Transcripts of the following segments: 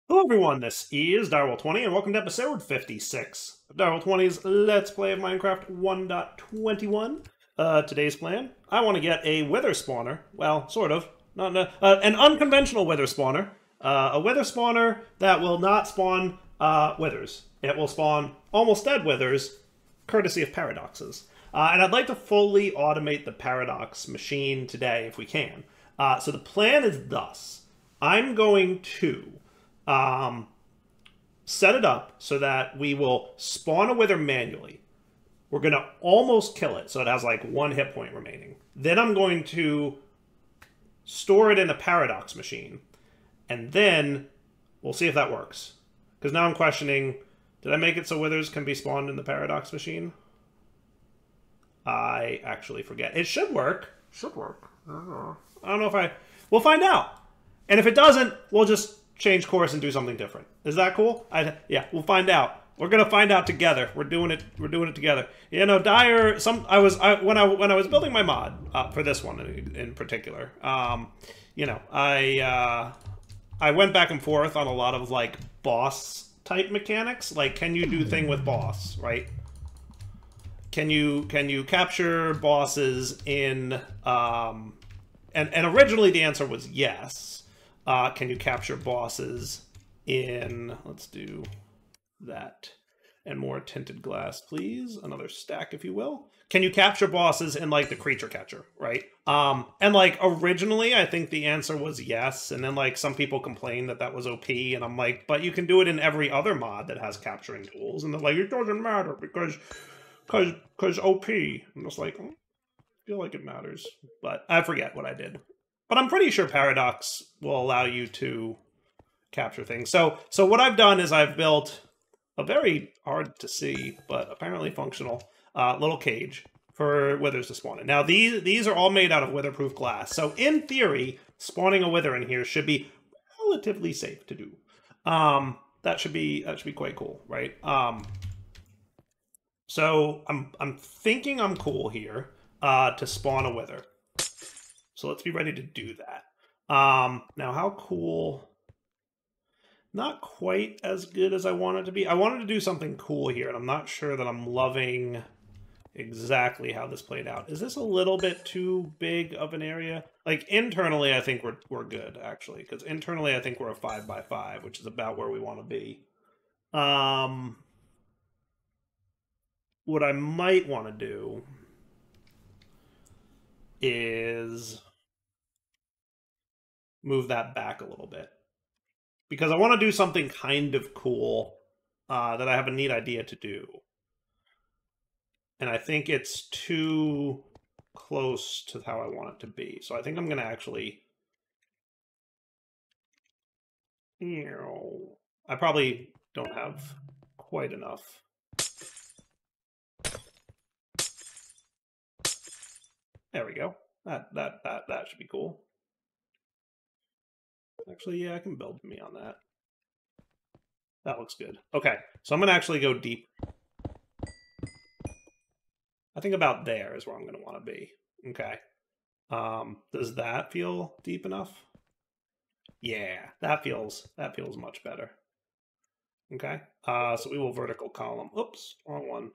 Hello everyone, this is Direwolf20 and welcome to episode 56 of Direwolf20's Let's Play of Minecraft 1.21. Today's plan, I want to get a wither spawner, well, sort of, not an unconventional wither spawner. A wither spawner that will not spawn withers. It will spawn almost dead withers, courtesy of paradoxes. And I'd like to fully automate the paradox machine today if we can. So the plan is thus. I'm going to set it up so that we will spawn a wither manually. We're going to almost kill it, so it has like 1 hit point remaining. Then I'm going to store it in a paradox machine, and then we'll see if that works. Because now I'm questioning, did I make it so withers can be spawned in the paradox machine? I actually forget. It should work. Should work. I don't know if I... We'll find out. And if it doesn't, we'll just change course and do something different. Is that cool? Yeah, we'll find out. We're gonna find out together. We're doing it together. You know, Dire. When I was building my mod for this one in particular. You know, I went back and forth on a lot of like boss type mechanics. Like, can you do thing with boss, right? Can you capture bosses in and originally the answer was yes. Can you capture bosses in, let's do that, and more tinted glass, please. Another stack, if you will. Can you capture bosses in, like, the creature catcher, right? And, like, originally, I think the answer was yes, and then, like, some people complained that that was OP, and I'm like, but you can do it in every other mod that has capturing tools, and they're like, it doesn't matter, because OP. I'm just like, I feel like it matters, but I forget what I did. But I'm pretty sure Paradox will allow you to capture things. So what I've done is I've built a very hard to see, but apparently functional, little cage for withers to spawn in. Now, these are all made out of witherproof glass. So in theory, spawning a wither in here should be relatively safe to do. That should be quite cool, right? So I'm thinking I'm cool here to spawn a wither. So let's be ready to do that. Now, how cool? Not quite as good as I want it to be. I wanted to do something cool here, and I'm not sure that I'm loving exactly how this played out. Is this a little bit too big of an area? Like, internally, I think we're good, actually. Because internally, I think we're a 5x5, which is about where we want to be. What I might want to do is move that back a little bit, because I want to do something kind of cool that I have a neat idea to do. And I think it's too close to how I want it to be. So I think I'm going to actually... I probably don't have quite enough. There we go. That should be cool. Actually, yeah, I can build me on that. That looks good. Okay, so I'm going to actually go deep. I think about there is where I'm going to want to be. Okay. Does that feel deep enough? Yeah, that feels much better. Okay. So we will vertical column. Oops, wrong one.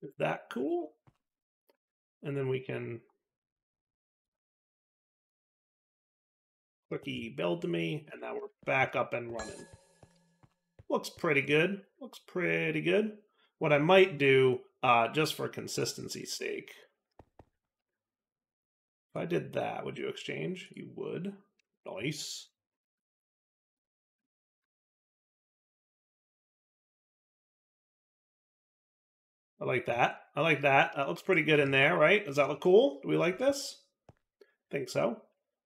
Is that cool? And then we can clicky build to me, and now we're back up and running. Looks pretty good. Looks pretty good. What I might do, just for consistency's sake, if I did that, would you exchange? You would. Nice. I like that. I like that. That looks pretty good in there, right? Does that look cool? Do we like this? I think so.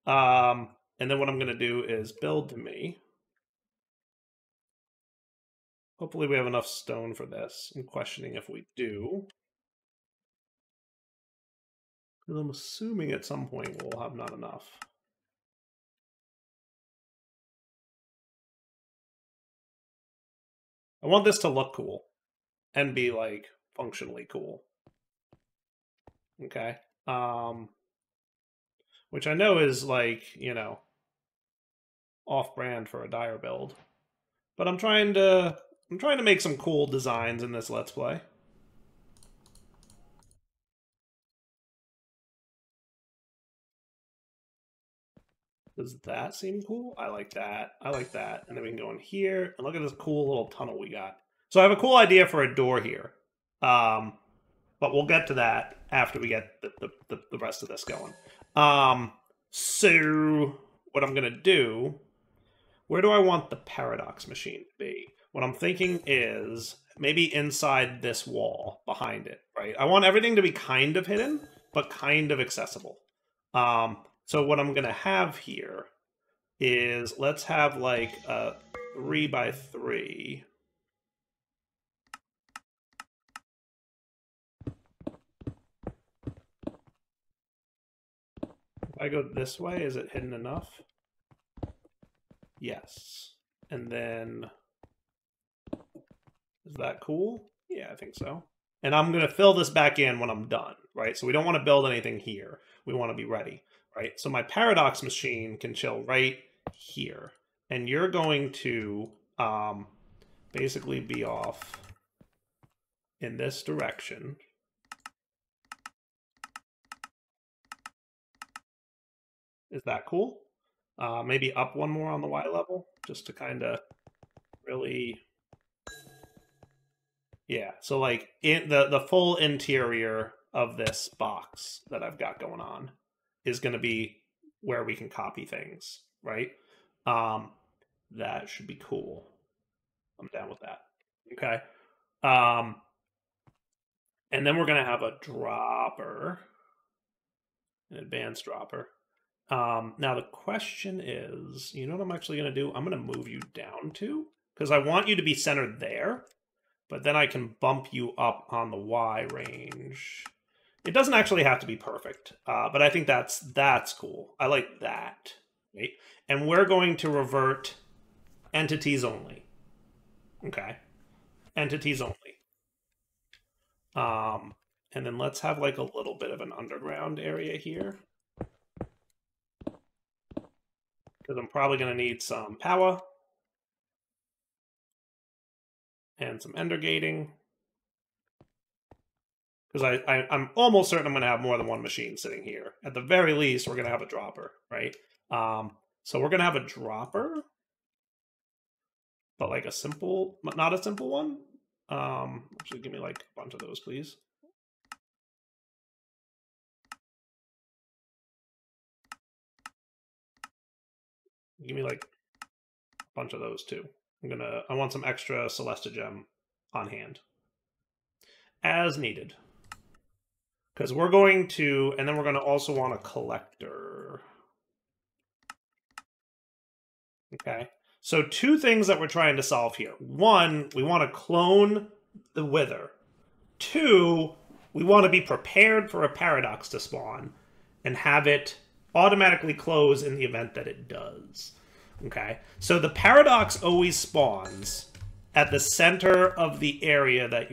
And then what I'm going to do is build to me. Hopefully we have enough stone for this. I'm questioning if we do. Because I'm assuming at some point we'll have not enough. I want this to look cool and be like functionally cool. Okay. Which I know is like, you know, off-brand for a Dire build. But I'm trying to make some cool designs in this Let's Play. Does that seem cool? I like that. I like that. And then we can go in here and look at this cool little tunnel we got. So I have a cool idea for a door here. But we'll get to that after we get the rest of this going. So what I'm going to do, where do I want the paradox machine to be? What I'm thinking is maybe inside this wall behind it, right? I want everything to be kind of hidden, but kind of accessible. So what I'm going to have here is, let's have like a 3x3. If I go this way, is it hidden enough? Yes. And then, is that cool? Yeah, I think so. And I'm going to fill this back in when I'm done, right? So we don't want to build anything here. We want to be ready, right? So my paradox machine can chill right here. And you're going to basically be off in this direction. Is that cool? Maybe up one more on the Y level, just to kind of really... Yeah, so like in the full interior of this box that I've got going on is going to be where we can copy things, right? That should be cool. I'm down with that. Okay. And then we're going to have a dropper, an advanced dropper. Now the question is, you know what I'm actually going to do? I'm going to move you down to, because I want you to be centered there. But then I can bump you up on the Y range. It doesn't actually have to be perfect, but I think that's cool. I like that. Right? And we're going to revert entities only. Okay. Entities only. And then let's have like a little bit of an underground area here. Because I'm probably going to need some power. And some ender gating. Because I'm almost certain I'm going to have more than one machine sitting here. At the very least, we're going to have a dropper, right? So we're going to have a dropper, but like a simple, not a simple one. Actually, give me like a bunch of those, please. Give me like a bunch of those too. I want some extra Celesta Gem on hand. As needed. Because we're going to, and then we're going to also want a collector. Okay. So two things that we're trying to solve here. One, we want to clone the Wither. Two, we want to be prepared for a paradox to spawn and have it automatically close in the event that it does. Okay. So the paradox always spawns at the center of the area that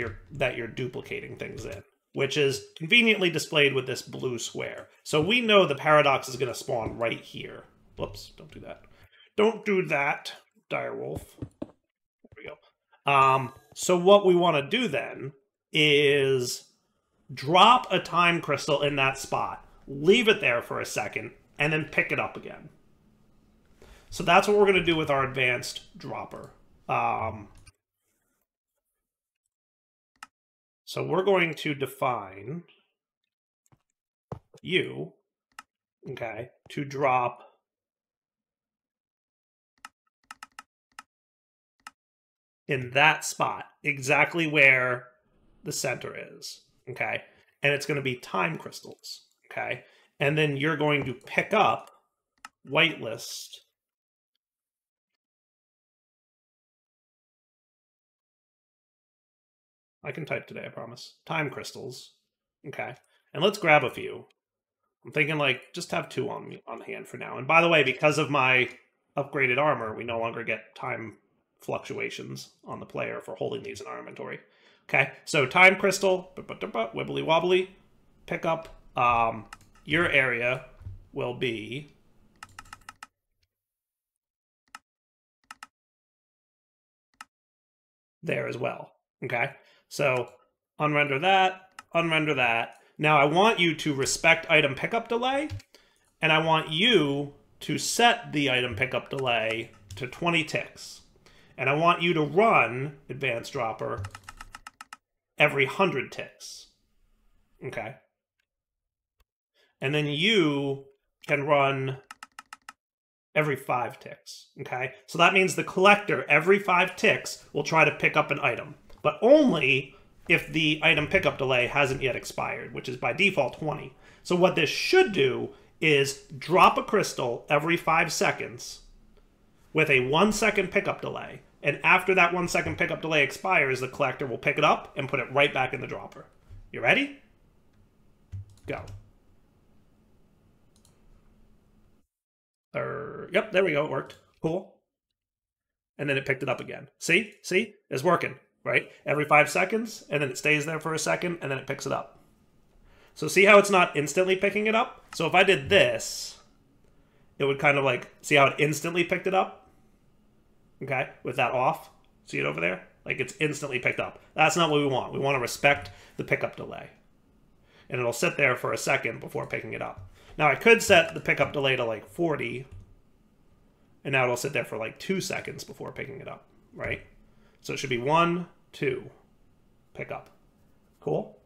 you're duplicating things in, which is conveniently displayed with this blue square. So we know the paradox is going to spawn right here. Whoops, don't do that. Don't do that, Direwolf. There we go. So what we want to do then is drop a time crystal in that spot, leave it there for a second, and then pick it up again. So that's what we're going to do with our advanced dropper. So we're going to define you, okay, to drop in that spot, exactly where the center is, okay? And it's going to be time crystals, okay? And then you're going to pick up whitelist. I can type today, I promise. Time crystals, okay? And let's grab a few. I'm thinking like just have two on hand for now. And by the way, because of my upgraded armor, we no longer get time fluctuations on the player for holding these in our inventory. Okay, so time crystal, wibbly wobbly, pick up. Your area will be there as well. Okay, so unrender that, unrender that. Now I want you to respect item pickup delay, and I want you to set the item pickup delay to 20 ticks. And I want you to run advanced dropper every 100 ticks. Okay. And then you can run every 5 ticks. Okay. So that means the collector every 5 ticks will try to pick up an item, but only if the item pickup delay hasn't yet expired, which is by default 20. So what this should do is drop a crystal every 5 seconds with a 1 second pickup delay. And after that 1 second pickup delay expires, the collector will pick it up and put it right back in the dropper. You ready? Go. Yep, there we go. It worked. Cool. And then it picked it up again. See? See? It's working, right? Every 5 seconds, and then it stays there for a second, and then it picks it up. So see how it's not instantly picking it up? So if I did this, it would kind of like, see how it instantly picked it up? Okay, with that off. See it over there? Like it's instantly picked up. That's not what we want. We want to respect the pickup delay. And it'll sit there for a second before picking it up. Now I could set the pickup delay to like 40, and now it'll sit there for like 2 seconds before picking it up, right? So it should be 1, 2, pick up. Cool?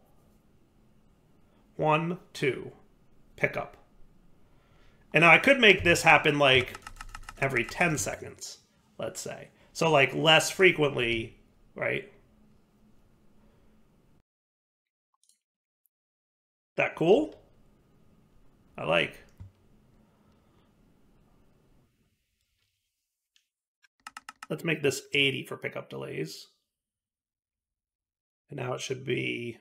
1, 2, pick up. And now I could make this happen like every 10 seconds, let's say. So like less frequently, right? That cool? I like. Let's make this 80 for pickup delays. And now it should be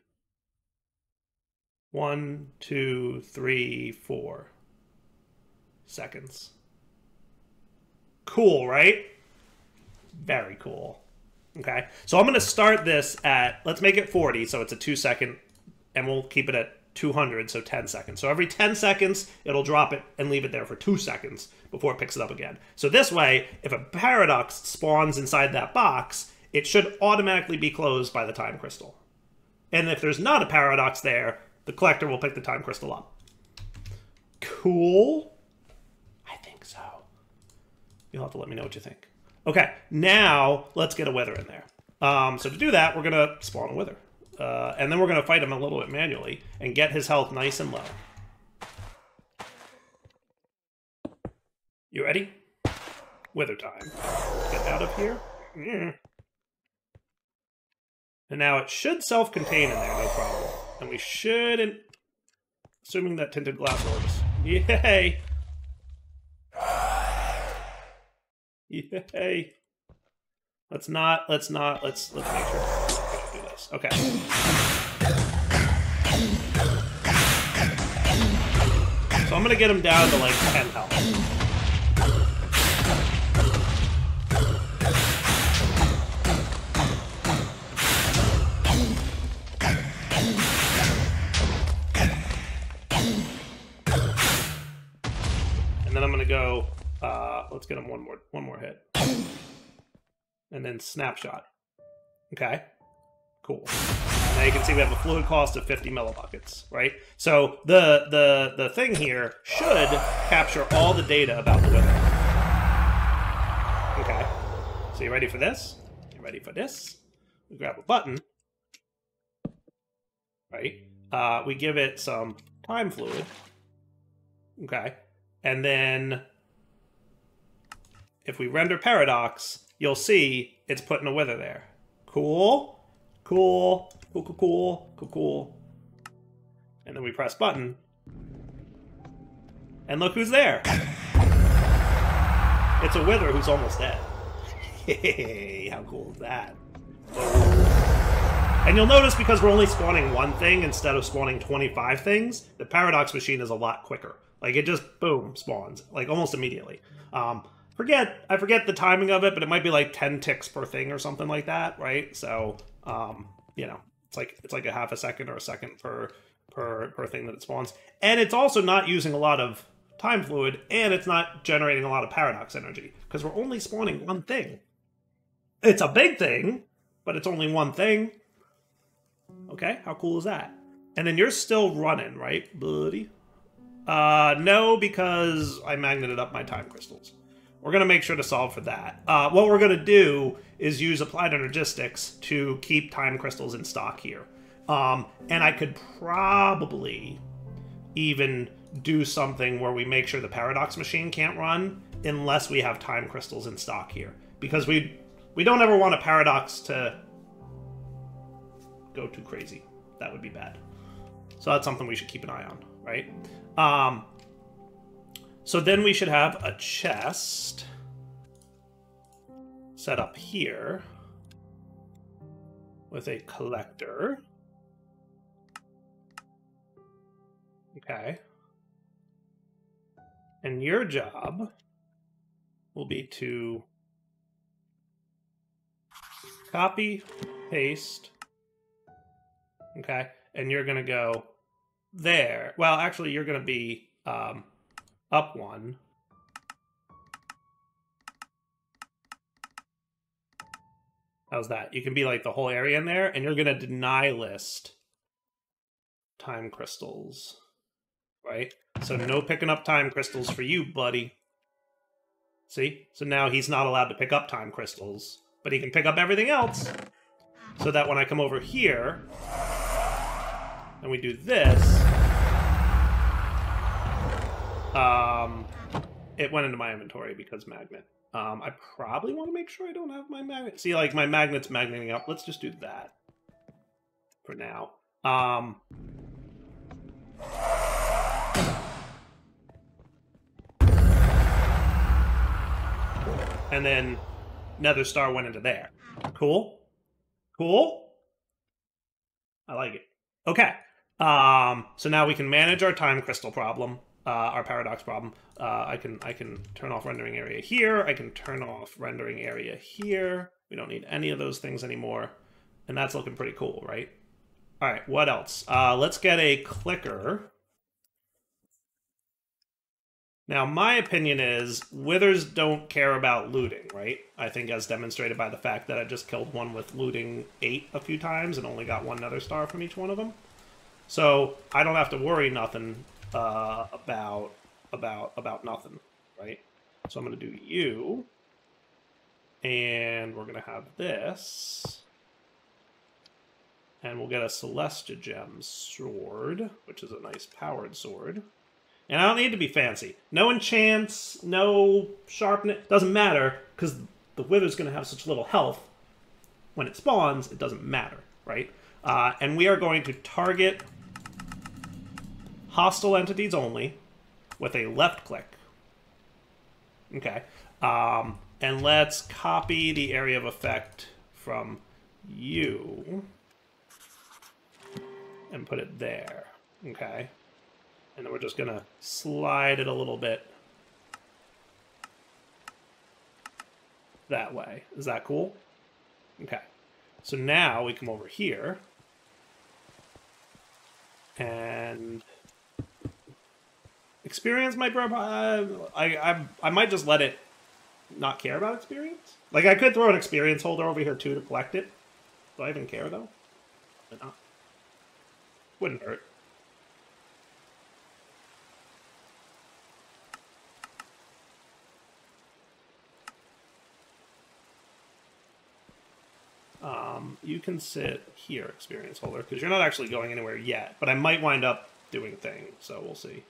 1, 2, 3, 4 seconds. Cool, right? Very cool. Okay, so I'm going to start this at, let's make it 40, so it's a 2 second, and we'll keep it at 200, so 10 seconds. So every 10 seconds, it'll drop it and leave it there for 2 seconds before it picks it up again. So this way, if a paradox spawns inside that box, it should automatically be closed by the time crystal. And if there's not a paradox there, the collector will pick the time crystal up. Cool? I think so. You'll have to let me know what you think. Okay, now let's get a wither in there. So to do that, we're going to spawn a wither. And then we're going to fight him a little bit manually and get his health nice and low. You ready? Wither time. Get out of here. And now it should self-contain in there, no problem. And we shouldn't... Assuming that tinted glass works. Yay! Yay! Let's make sure. Let's do this. Okay. So I'm gonna get him down to like 10 health. And then I'm gonna go, let's get him one more hit. And then snapshot. Okay, cool. Now you can see we have a fluid cost of 50 millibuckets, right? So the thing here should capture all the data about the wither. Okay, so you ready for this? You ready for this? We grab a button, right? We give it some time fluid. Okay, and then if we render paradox, you'll see it's putting a wither there. Cool, cool, cool, cool, cool, cool, cool. And then we press button. And look who's there. It's a wither who's almost dead. Hey, how cool is that? And you'll notice because we're only spawning one thing instead of spawning 25 things, the paradox machine is a lot quicker. Like it just, boom, spawns. Like almost immediately. I forget the timing of it, but it might be like 10 ticks per thing or something like that, right? So, you know, it's like a half a second or a second per thing that it spawns. And it's also not using a lot of time fluid, and it's not generating a lot of paradox energy, because we're only spawning one thing. It's a big thing, but it's only one thing. Okay, how cool is that? And then you're still running, right, buddy? No, because I magneted up my time crystals. We're going to make sure to solve for that. What we're going to do is use applied energistics to keep time crystals in stock here. And I could probably even do something where we make sure the paradox machine can't run unless we have time crystals in stock here. Because we don't ever want a paradox to go too crazy. That would be bad. So that's something we should keep an eye on, right? So then we should have a chest set up here with a collector. Okay. And your job will be to copy, paste. Okay. And you're going to go there. Well, actually, you're going to be up one. How's that? You can be like the whole area in there, and you're going to deny list time crystals. Right? So no picking up time crystals for you, buddy. See? So now he's not allowed to pick up time crystals, but he can pick up everything else. So that when I come over here, and we do this, it went into my inventory because magnet. I probably want to make sure I don't have my magnet. See, like, my magnet's magneting up. Let's just do that for now. And then Nether Star went into there. Cool? Cool? I like it. Okay. So now we can manage our time crystal problem, our paradox problem. I can turn off rendering area here. I can turn off rendering area here. We don't need any of those things anymore. And that's looking pretty cool, right? All right, what else? Let's get a clicker. Now, my opinion is withers don't care about looting, right? I think as demonstrated by the fact that I just killed one with looting 8 a few times and only got 1 nether star from each one of them. So I don't have to worry nothing about nothing, right? So I'm going to do you, and we're going to have this, and we'll get a Celestia Gem sword, which is a nice powered sword. And I don't need to be fancy. No enchants, no sharpness, doesn't matter, because the wither's going to have such little health. When it spawns, it doesn't matter, right? And we are going to target hostile entities only with a left click. Okay. And let's copy the area of effect from you and put it there. Okay. And then we're just going to slide it a little bit that way. Is that cool? Okay. So now we come over here and experience might... I might just let it not care about experience. Like, I could throw an experience holder over here, too, to collect it. Do I even care, though? But not. Wouldn't hurt. You can sit here, experience holder, because you're not actually going anywhere yet, but I might wind up doing things, so we'll see.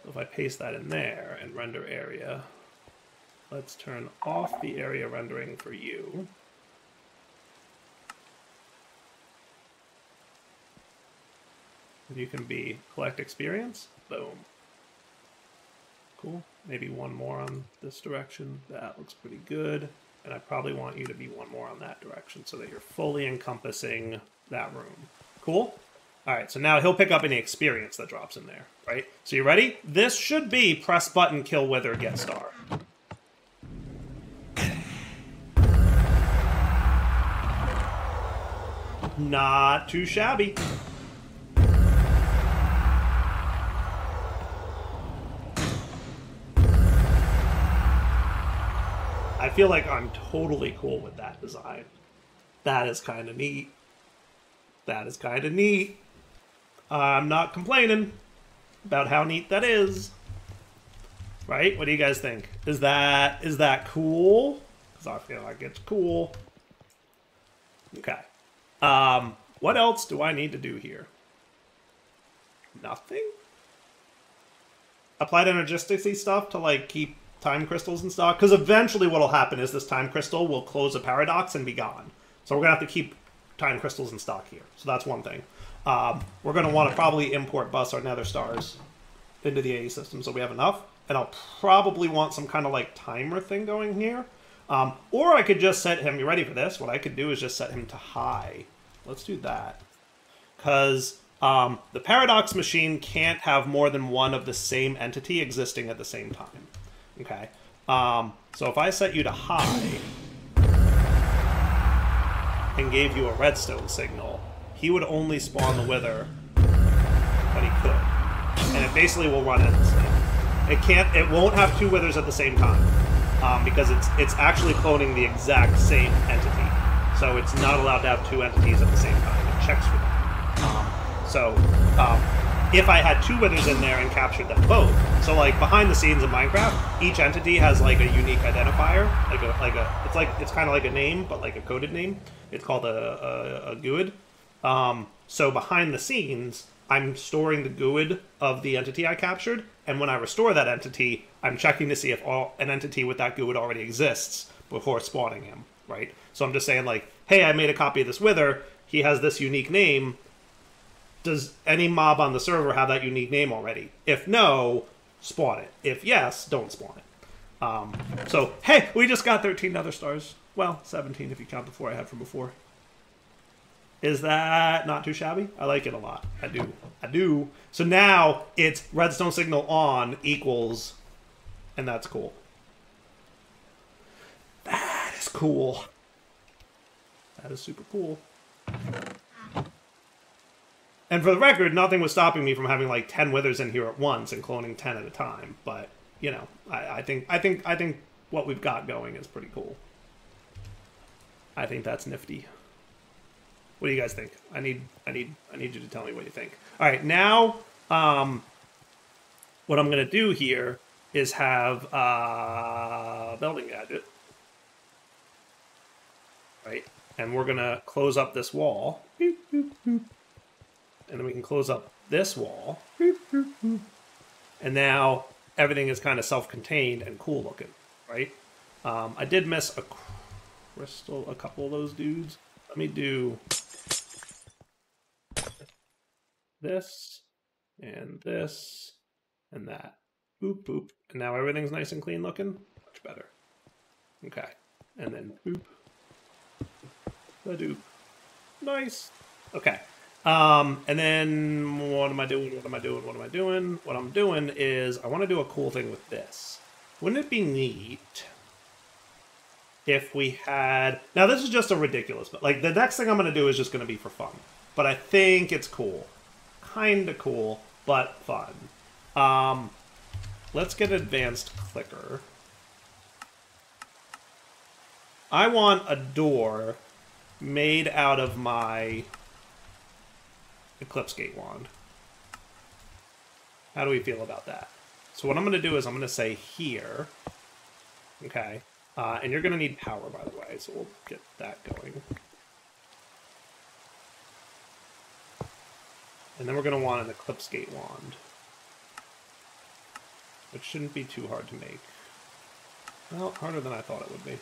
If I paste that in there and render area, let's turn off the area rendering for you. You can be collect experience, boom. Cool. Maybe one more on this direction. That looks pretty good. And I probably want you to be one more on that direction so that you're fully encompassing that room. Cool? All right, so now he'll pick up any experience that drops in there, right? So you ready? This should be press button, kill wither, get star. Not too shabby. I feel like I'm totally cool with that design. That is kind of neat. That is kind of neat. I'm not complaining about how neat that is. Right? What do you guys think? Is that cool? Because I feel like it's cool. Okay. What else do I need to do here? Nothing? Applied energisticsy stuff to, like, keep time crystals in stock? Because eventually what'll happen is this time crystal will close a paradox and be gone. So we're going to have to keep time crystals in stock here. So that's one thing. We're going to want to probably import bus our nether stars into the AE system so we have enough. And I'll probably want some kind of, like, timer thing going here. Or I could just set him, you ready for this? What I could do is just set him to high. Let's do that. Because the paradox machine can't have more than one of the same entity existing at the same time. Okay. So if I set you to high and gave you a redstone signal, he would only spawn the wither, but he could. And it basically will run endlessly. It won't have two withers at the same time. Because it's actually cloning the exact same entity. So it's not allowed to have two entities at the same time. It checks for that. If I had two withers in there and captured them both, so like behind the scenes in Minecraft, each entity has like a unique identifier, it's kind of like a name, but like a coded name. It's called a GUID. So behind the scenes, I'm storing the GUID of the entity I captured, and when I restore that entity, I'm checking to see if an entity with that GUID already exists before spawning him, right? So I'm just saying, like, hey, I made a copy of this wither, he has this unique name, does any mob on the server have that unique name already? If no, spawn it. If yes, don't spawn it. So, hey, we just got 13 nether stars. Well, 17 if you count the 4 I had from before. Is that not too shabby? I like it a lot. I do. I do. So now it's redstone signal on equals, and that's cool. That is cool. That is super cool. And for the record, nothing was stopping me from having like 10 withers in here at once and cloning 10 at a time. But, you know, I think what we've got going is pretty cool. I think that's nifty. What do you guys think? I need you to tell me what you think. All right, now what I'm gonna do here is have a building gadget, right? And we're gonna close up this wall, boop, boop, boop. And then we can close up this wall, boop, boop, boop. And now everything is kind of self-contained and cool looking, right? I did miss a crystal, a couple of those dudes. Let me do this, and that. Boop, boop. And now everything's nice and clean looking. Much better. Okay. And then boop. Ba-doop. Nice. Okay. And then what am I doing? What I'm doing is I want to do a cool thing with this. Wouldn't it be neat if we had... Now, this is just a ridiculous... But like, the next thing I'm going to do is just going to be for fun. But I think it's cool. Kind of cool, but fun. Let's get advanced clicker. I want a door made out of my Eclipse Gate wand. How do we feel about that? So what I'm going to do is I'm going to say here. Okay. And you're going to need power, by the way, so we'll get that going. And then we're going to want an Eclipse Gate wand, which shouldn't be too hard to make. Well, harder than I thought it would be.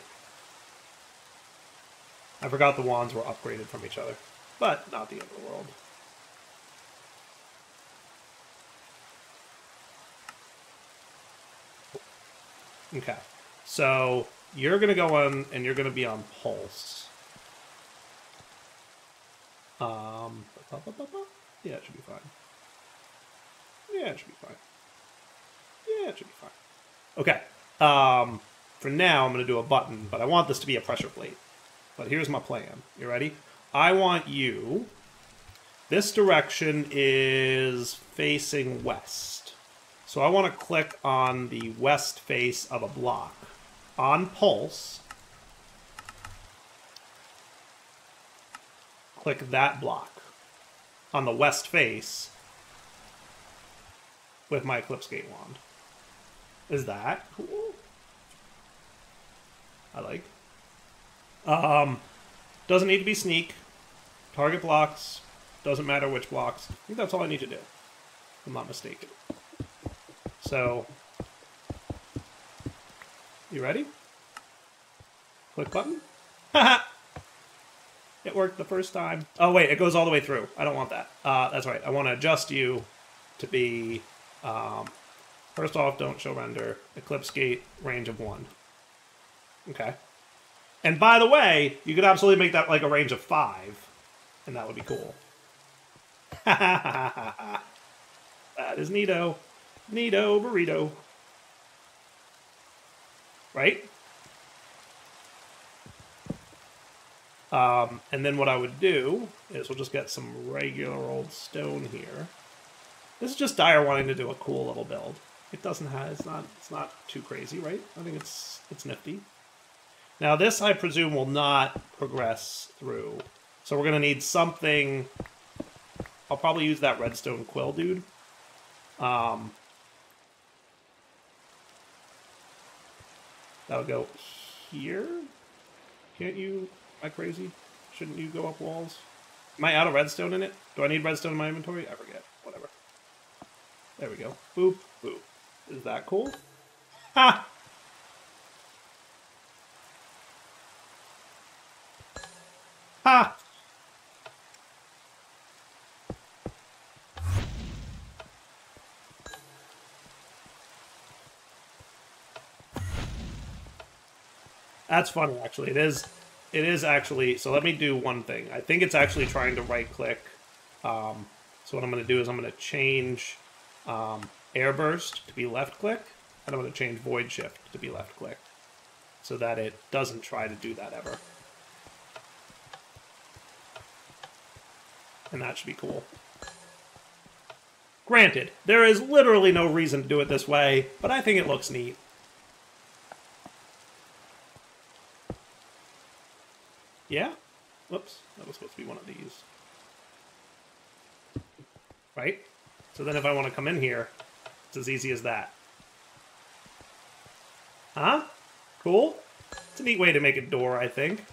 I forgot the wands were upgraded from each other, but not the end of the world. Okay, so you're going to go on, and you're going to be on Pulse. Yeah, it should be fine. Yeah, it should be fine. Yeah, it should be fine. Okay. For now, I'm going to do a button, but I want this to be a pressure plate. But here's my plan. You ready? I want you... This direction is facing west. So I want to click on the west face of a block. On pulse, click that block on the west face with my Eclipse Gate wand. Is that cool? I like. Doesn't need to be sneak. Target blocks. Doesn't matter which blocks. I think that's all I need to do, if I'm not mistaken. So, you ready? Click button. Haha! It worked the first time. Oh wait, it goes all the way through. I don't want that. That's right. I want to adjust you to be, first off, don't show render. Eclipse Gate, range of 1. Okay. And by the way, you could absolutely make that like a range of 5. And that would be cool. That is neato. Neato burrito. Right? And then what I would do is we'll just get some regular old stone here. This is just Dyer wanting to do a cool little build. It doesn't have, it's not too crazy, right? I think it's nifty. Now this, I presume, will not progress through. So we're going to need something. I'll probably use that redstone quill dude. That would go here. Can't you? Am I crazy? Shouldn't you go up walls? Am I out of redstone in it? Do I need redstone in my inventory? I forget. Whatever. There we go. Boop, boop. Is that cool? Ha! Ha! That's funny, actually. It is actually... So let me do one thing. I think it's actually trying to right-click. So what I'm going to do is I'm going to change Airburst to be left-click, and I'm going to change Void Shift to be left-click, so that it doesn't try to do that ever. And that should be cool. Granted, there is literally no reason to do it this way, but I think it looks neat. Yeah? Whoops, that was supposed to be one of these. Right? So then if I want to come in here, it's as easy as that. Huh? Cool? It's a neat way to make a door, I think.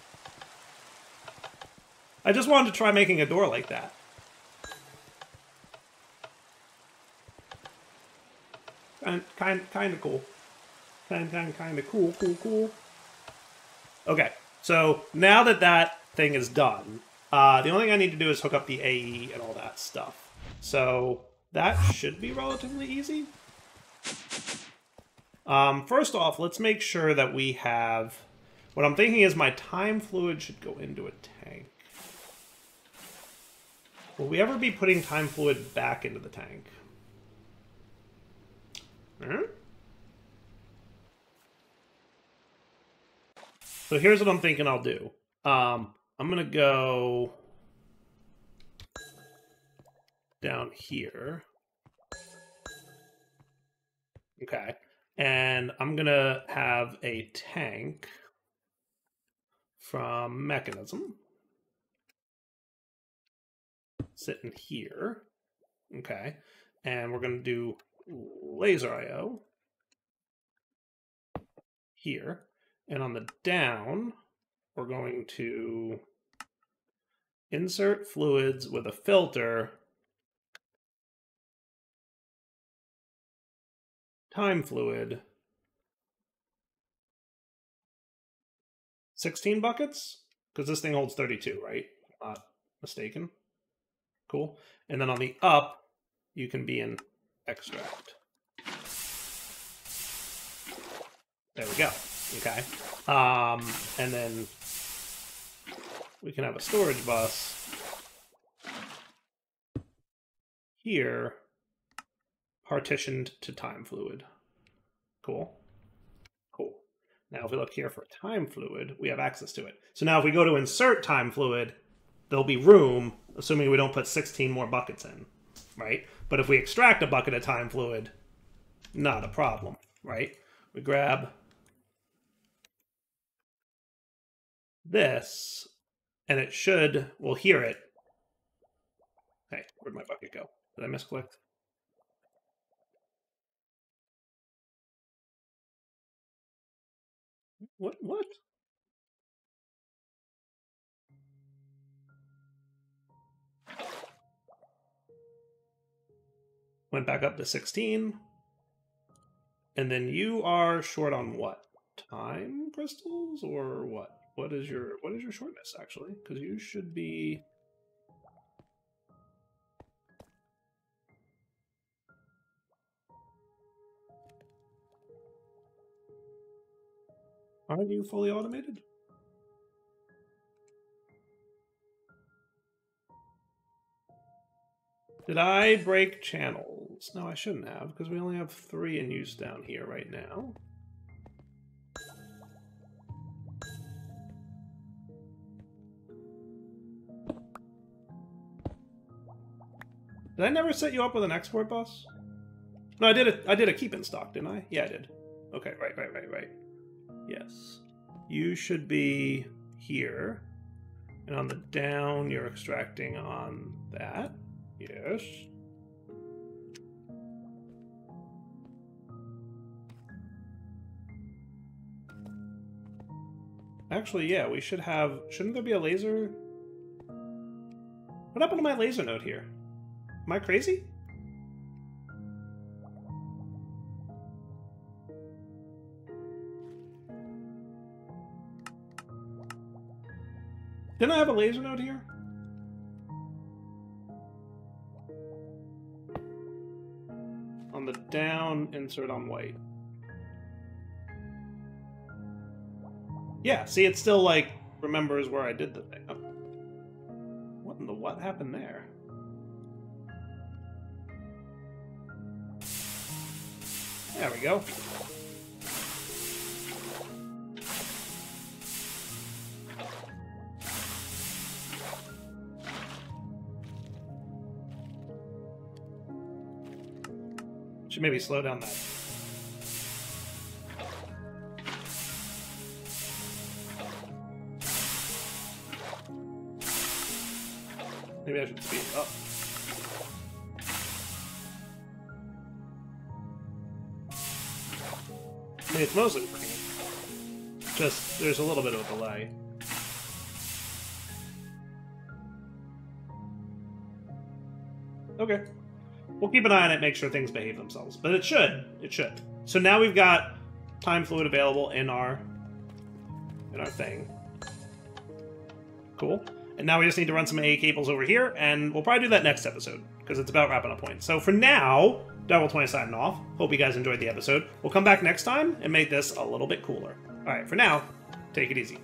I just wanted to try making a door like that. Kind of cool. Kind of cool. Okay, so now that that thing is done, the only thing I need to do is hook up the AE and all that stuff. So that should be relatively easy. First off, let's make sure that we have... What I'm thinking is my time fluid should go into a tank. Will we ever be putting time fluid back into the tank? So here's what I'm thinking I'll do. I'm going to go down here. Okay. And I'm going to have a tank from Mechanism sitting here. Okay. And we're going to do Laser IO here. And on the down, we're going to insert fluids with a filter, time fluid, 16 buckets? Because this thing holds 32, right? Not mistaken. Cool. And then on the up, you can be in extract. There we go. Okay. And then we can have a storage bus here partitioned to time fluid. Cool. Cool. Now if we look here for time fluid, we have access to it. So now if we go to insert time fluid, there'll be room, assuming we don't put 16 more buckets in, right? But if we extract a bucket of time fluid, not a problem, right? We grab this, and it should, we'll hear it. Hey, where'd my bucket go? Did I misclick? What? Went back up to 16. And then you are short on what? Time crystals or what? What is your shortness actually? Because you should be. Are you fully automated? Did I break channels? No, I shouldn't have, because we only have 3 in use down here right now. Did I never set you up with an export bus? No, I did a keep in stock, didn't I? Yeah, I did. Okay, right. Yes. You should be here. And on the down, you're extracting on that. Yes. Actually, yeah, we should have... Shouldn't there be a laser? What happened to my laser node here? Am I crazy? Didn't I have a laser node here? On the down, insert on white. Yeah, see, it still, like, remembers where I did the thing. Oh. What in the what happened there? There we go. Should maybe slow down that. Maybe I should speed it up. I mean, it's mostly green. Just, there's a little bit of a delay. Okay. We'll keep an eye on it, make sure things behave themselves. But it should. It should. So now we've got time fluid available in our thing. Cool. And now we just need to run some AA cables over here, and we'll probably do that next episode, because it's about wrapping up point. So for now, Devil20 signing off. Hope you guys enjoyed the episode. We'll come back next time and make this a little bit cooler. Alright, for now, take it easy.